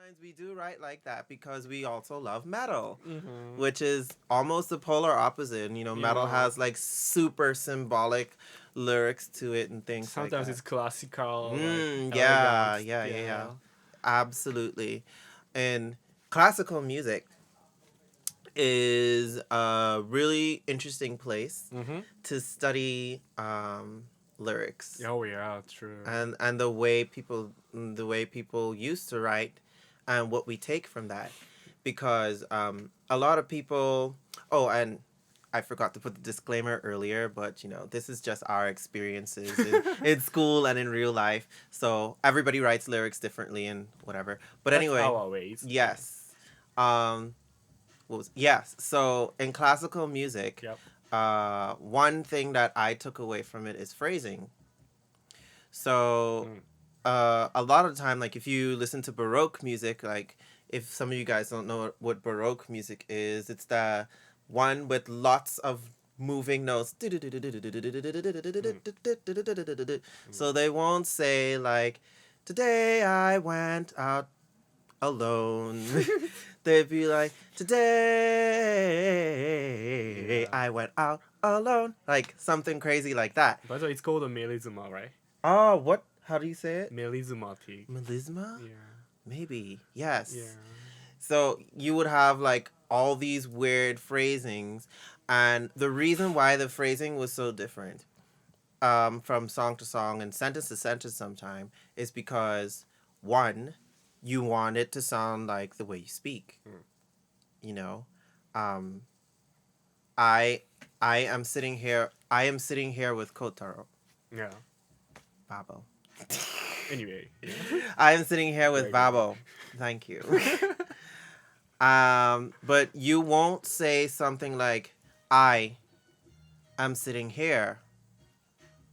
Sometimes we do write like that because we also love metal, Mm-hmm. which is almost the polar opposite. Metal Yeah. has like super symbolic lyrics to it and things like Sometimes that. it's classical, like Yeah, elegant. yeah, yeah, yeah. Yeah. Absolutely. And classical music is a really interesting place Mm-hmm. to study lyrics Oh yeah, true. and the way people used to write and what we take from that, because a lot of people. Oh, and I forgot to put the disclaimer earlier, but this is just our experiences in school and in real life. So everybody writes lyrics differently and whatever. But That's anyway, our ways. Yeah. yes. Um, yes. So in classical music, Yep. one thing that I took away from it is phrasing. So Mm. a lot of the time, like if you listen to Baroque music, like if some of you guys don't know what Baroque music is, it's the one with lots of moving notes. Mm. So they won't say like, "Today I went out alone." They'd be like, "Today Yeah. I went out alone," like something crazy like that. By the way, it's called a melisma, right? Oh, what? How do you say it? Melismatic. Melisma? Yeah. Maybe. Yes. Yeah. So you would have like all these weird phrasings, and the reason why the phrasing was so different from song to song and sentence to sentence sometime is because one, you want it to sound like the way you speak. Mm. You know, um, I I am sitting here. I am sitting here with Kotaro, Yeah. Vabo. Anyway. Yeah. I am sitting here with Very good. Vabo. Thank you. But you won't say something like, "I am sitting here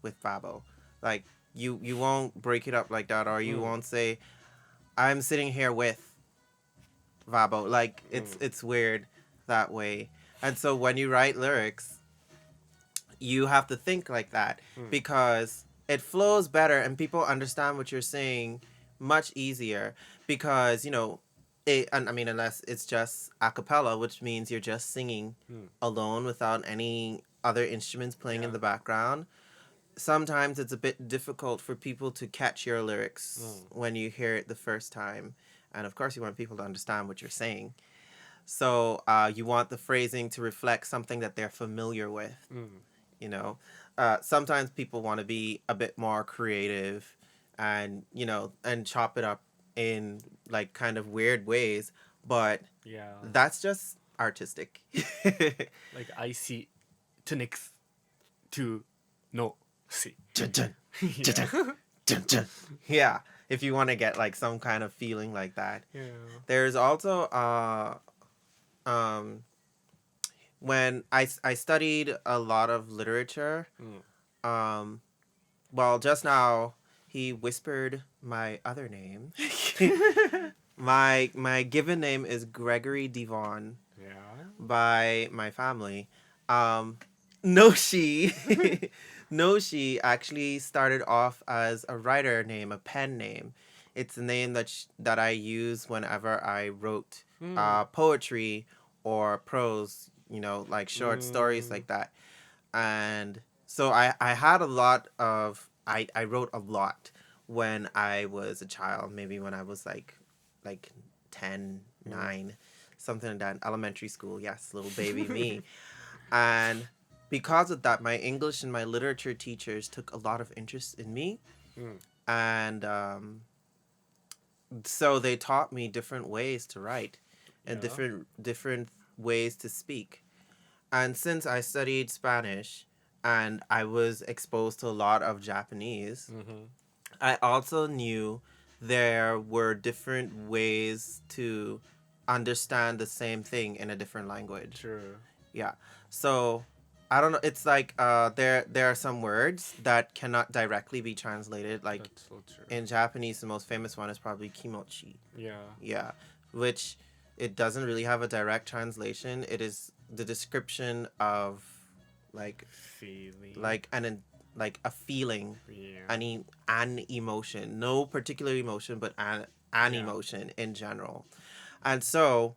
with Vabo." Like you won't break it up like that, or you Mm. won't say, "I'm sitting here with Vabo." Like Mm. it's weird that way. And so when you write lyrics, you have to think like that Mm. because it flows better and people understand what you're saying much easier because and I mean, unless it's just a cappella, which means you're just singing Mm. alone without any other instruments playing in Yeah. the background. Sometimes it's a bit difficult for people to catch your lyrics Mm. when you hear it the first time, and of course you want people to understand what you're saying. So you want the phrasing to reflect something that they're familiar with. Mm. you know Sometimes people want to be a bit more creative and and chop it up in like kind of weird ways, but Yeah. that's just artistic. Like I see tunics to no see. Dun, dun, dun, Yeah. dun, dun, dun. Yeah, if you want to get like some kind of feeling like that. Yeah. There's also um when I studied a lot of literature. Mm. um Well, just now he whispered my other name. My given name is Gregory Devon Yeah. by my family. Um, Noshi. Noshi actually started off as a writer name, a pen name. It's a name that I use whenever I wrote Mm. poetry or prose, like short stories Mm. like that. And so I had a lot of I wrote a lot when I was a child, maybe when I was like 10, Mm. 9, something like that, elementary school. Yes, little baby me. And because of that, my English and my literature teachers took a lot of interest in me, Mm. and so they taught me different ways to write and Yeah. different ways to speak. And since I studied Spanish and I was exposed to a lot of Japanese, Mm-hmm. I also knew there were different ways to understand the same thing in a different language. True. Yeah. So I don't know. It's like there are some words that cannot directly be translated. Like That's so true. in Japanese, the most famous one is probably kimochi. Yeah. Yeah, which it doesn't really have a direct translation. It is the description of like Feeling. like like a feeling, Yeah. an emotion, no particular emotion, but an and Yeah. emotion in general. And so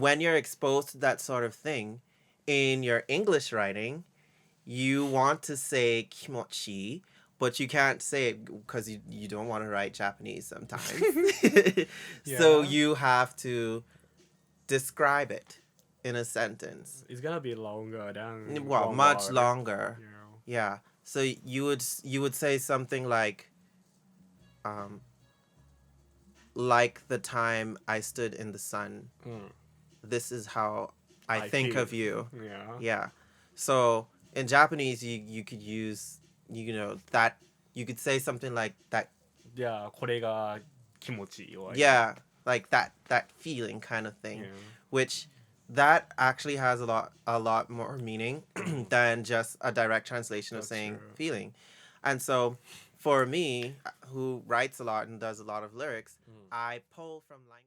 when you're exposed to that sort of thing in your English writing, you want to say kimochi, but you can't say it because you don't want to write Japanese sometimes. So Yeah. you have to describe it in a sentence. It's gonna be longer than Well, one much word. longer. You know. Yeah. So you would say something um like the time I stood in the sun. This is how I I think feel. of you. Yeah. Yeah. So in Japanese, you could use that you could say something like that. じゃあこれが気持ちいい or Yeah, like that feeling kind of thing, yeah. which that actually has a lot more meaning than just a direct translation of That's saying true. feeling. And so for me, who writes a lot and does a lot of lyrics, I pull from language.